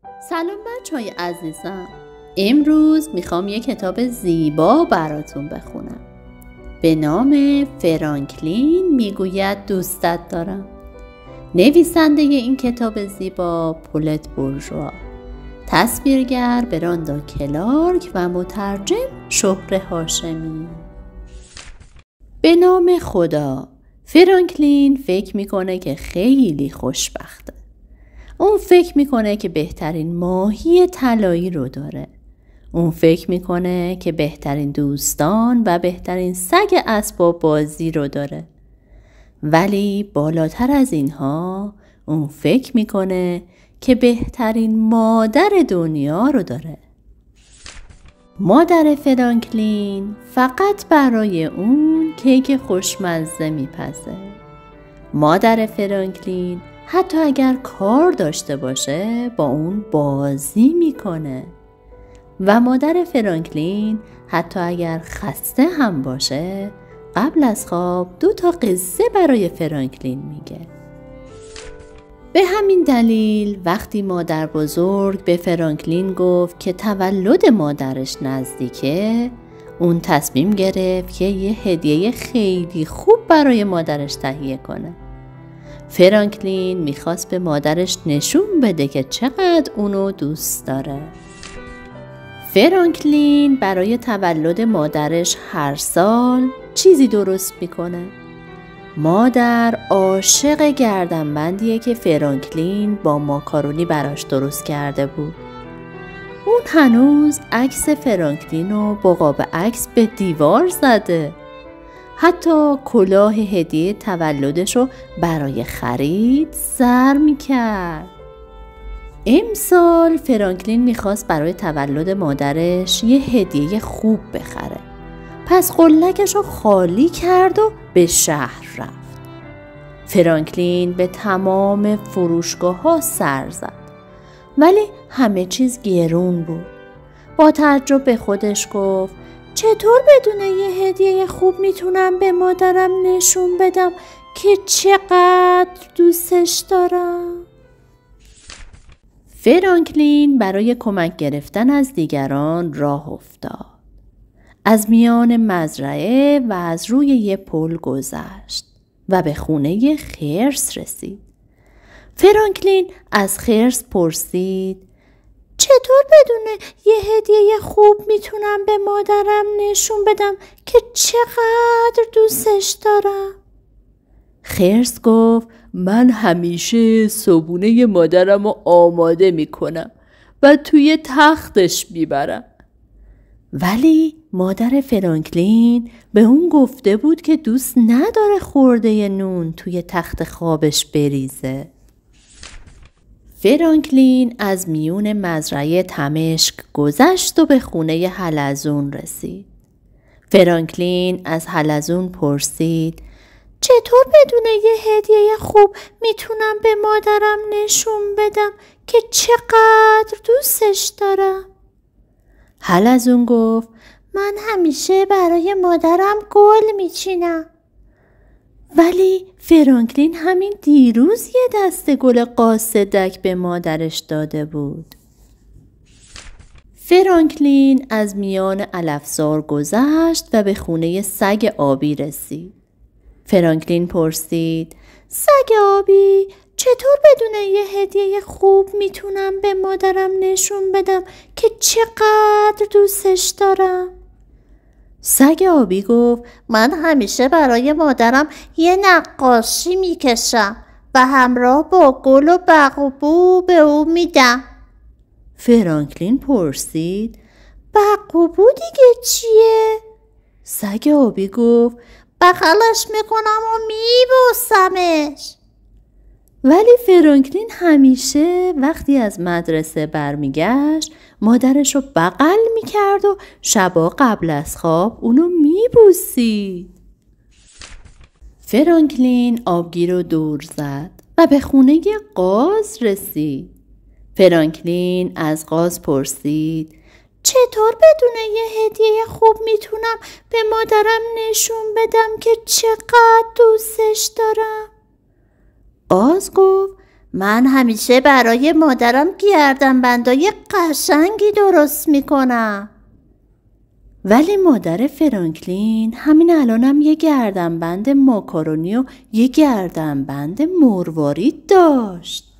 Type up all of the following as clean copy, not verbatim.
سلام بچه‌های عزیزم. امروز میخوام یه کتاب زیبا براتون بخونم. به نام فرانکلین میگوید دوستت دارم. نویسنده این کتاب زیبا پولت بورژوا، تصویرگر براندا کلارک و مترجم شهره هاشمی. به نام خدا. فرانکلین فکر میکنه که خیلی خوشبخته. اون فکر میکنه که بهترین ماهی طلایی رو داره. اون فکر میکنه که بهترین دوستان و بهترین سگ اسباب بازی رو داره. ولی بالاتر از اینها اون فکر میکنه که بهترین مادر دنیا رو داره. مادر فرانکلین فقط برای اون کیک خوشمزه میپزه. مادر فرانکلین حتی اگر کار داشته باشه با اون بازی میکنه. و مادر فرانکلین حتی اگر خسته هم باشه قبل از خواب 2 قصه برای فرانکلین میگه. به همین دلیل وقتی مادر بزرگ به فرانکلین گفت که تولد مادرش نزدیکه، اون تصمیم گرفت که یه هدیه خیلی خوب برای مادرش تهیه کنه. فرانکلین میخواست به مادرش نشون بده که چقدر اونو دوست داره. فرانکلین برای تولد مادرش هر سال چیزی درست میکنه. مادر عاشق گردنبندیه که فرانکلین با ماکارونی براش درست کرده بود. اون هنوز عکس فرانکلین رو با قاب عکس به دیوار زده. حتی کلاه هدیه تولدش رو برای خرید سر میکرد. امسال فرانکلین میخواست برای تولد مادرش یه هدیه خوب بخره. پس قلکش رو خالی کرد و به شهر رفت. فرانکلین به تمام فروشگاه‌ها سر زد. ولی همه چیز گرون بود. با تعجب به خودش گفت چطور بدون یه هدیه خوب میتونم به مادرم نشون بدم که چقدر دوستش دارم؟ فرانکلین برای کمک گرفتن از دیگران راه افتاد. از میان مزرعه و از روی یه پل گذشت و به خونه خرس رسید. فرانکلین از خرس پرسید چطور بدون یه هدیه خوب میتونم به مادرم نشون بدم که چقدر دوستش دارم؟ خرس گفت من همیشه صبونه مادرم رو آماده میکنم و توی تختش میبرم. ولی مادر فرانکلین به اون گفته بود که دوست نداره خورده نون توی تخت خوابش بریزه. فرانکلین از میون مزرعه تمشک گذشت و به خونه حلزون رسید. فرانکلین از حلزون پرسید چطور بدون یه هدیه خوب میتونم به مادرم نشون بدم که چقدر دوستش دارم؟ حلزون گفت من همیشه برای مادرم گل میچینم. ولی فرانکلین همین دیروز یه دسته گل قاصدک به مادرش داده بود. فرانکلین از میان علفزار گذشت و به خونه سگ آبی رسید. فرانکلین پرسید سگ آبی چطور بدون یه هدیه خوب میتونم به مادرم نشون بدم که چقدر دوستش دارم؟ سگ آبی گفت من همیشه برای مادرم یه نقاشی میکشم و همراه با گل و برق و بو به او میدم. فرانکلین پرسید برق و بو دیگه چیه؟ سگ آبی گفت بغلش میکنم و میبوسمش. ولی فرانکلین همیشه وقتی از مدرسه برمیگشت مادرش رو بغل میکرد و شبا قبل از خواب اونو میبوسید. فرانکلین آبگیر رو دور زد و به خونه قاز رسید. فرانکلین از قاز پرسید چطور بدون یه هدیه خوب میتونم به مادرم نشون بدم که چقدر دوستش دارم؟ قاز گفت من همیشه برای مادرم گردنبندای قشنگی درست میکنم. ولی مادر فرانکلین همین الانم یه گردنبند ماکارونی و یه گردنبند مروارید داشت.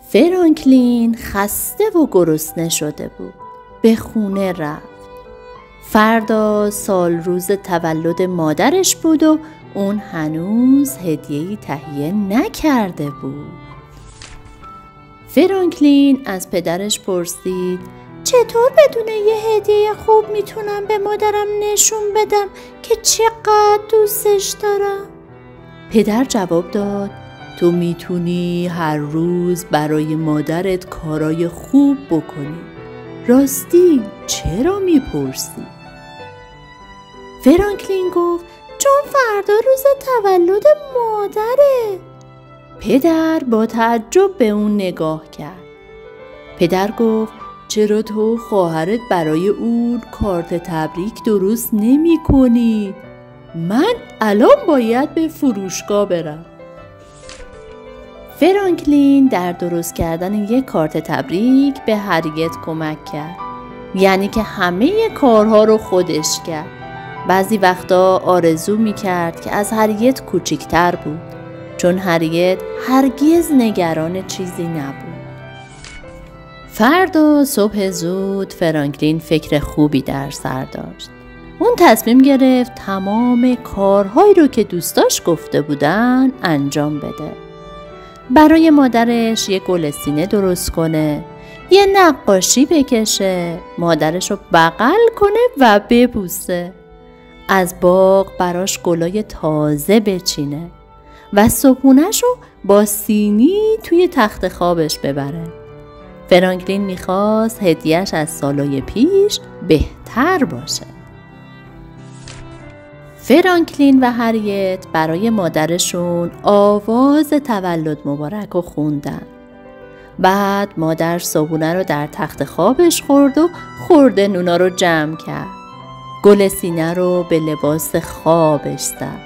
فرانکلین خسته و گرسنه شده بود. به خونه رفت. فردا سال روز تولد مادرش بود و اون هنوز هدیه‌ای تهیه نکرده بود. فرانکلین از پدرش پرسید چطور بدون یه هدیه خوب میتونم به مادرم نشون بدم که چقدر دوستش دارم؟ پدر جواب داد تو میتونی هر روز برای مادرت کارای خوب بکنی. راستی چرا میپرسی؟ فرانکلین گفت چون فردا روز تولد مادره. پدر با تعجب به اون نگاه کرد. پدر گفت چرا تو خواهرت برای اون کارت تبریک درست نمی کنید؟ من الان باید به فروشگاه برم. فرانکلین در درست کردن یک کارت تبریک به هریت کمک کرد. یعنی که همه کارها رو خودش کرد. بعضی وقتا آرزو می کرد که از هریت کوچیکتر بود، چون هریت هرگز نگران چیزی نبود. فردا صبح زود فرانکلین فکر خوبی در سر داشت. اون تصمیم گرفت تمام کارهایی رو که دوستاش گفته بودن انجام بده. برای مادرش یه گل سینه درست کنه، یه نقاشی بکشه، مادرش رو بغل کنه و ببوسه. از باغ براش گلای تازه بچینه و صبحونه‌ش رو با سینی توی تخت خوابش ببره. فرانکلین میخواست هدیه‌اش از سالهای پیش بهتر باشه. فرانکلین و هریت برای مادرشون آواز تولد مبارک رو خوندن. بعد مادر صبحونه رو در تخت خوابش خورد و خورده نونا رو جمع کرد. گل سینه رو به لباس خوابش زد.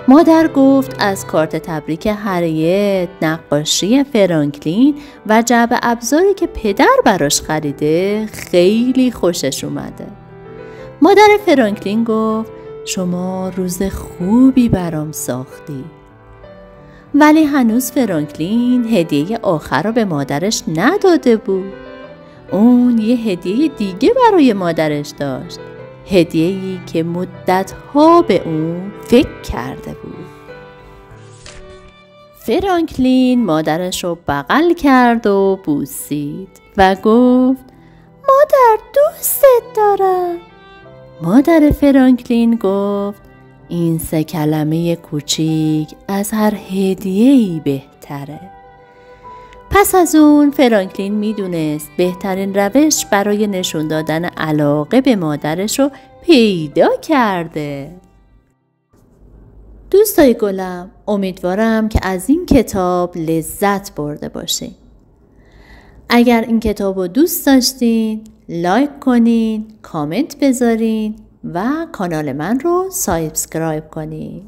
مادر گفت از کارت تبریک هریت، نقاشی فرانکلین و جعبه ابزاری که پدر براش خریده خیلی خوشش اومده. مادر فرانکلین گفت شما روز خوبی برام ساختی. ولی هنوز فرانکلین هدیه آخر رو به مادرش نداده بود. اون یه هدیه دیگه برای مادرش داشت. هدیه‌ای که مدت‌ها به اون فکر کرده بود. فرانکلین مادرش رو بغل کرد و بوسید و گفت مادر دوستت دارم. مادر فرانکلین گفت این 3 کلمه کوچیک از هر هدیه‌ای بهتره. پس از اون فرانکلین میدونست بهترین روش برای نشون دادن علاقه به مادرش رو پیدا کرده. دوستای گلم، امیدوارم که از این کتاب لذت برده باشین. اگر این کتاب رو دوست داشتین لایک کنین، کامنت بذارین و کانال من رو سابسکرایب کنین.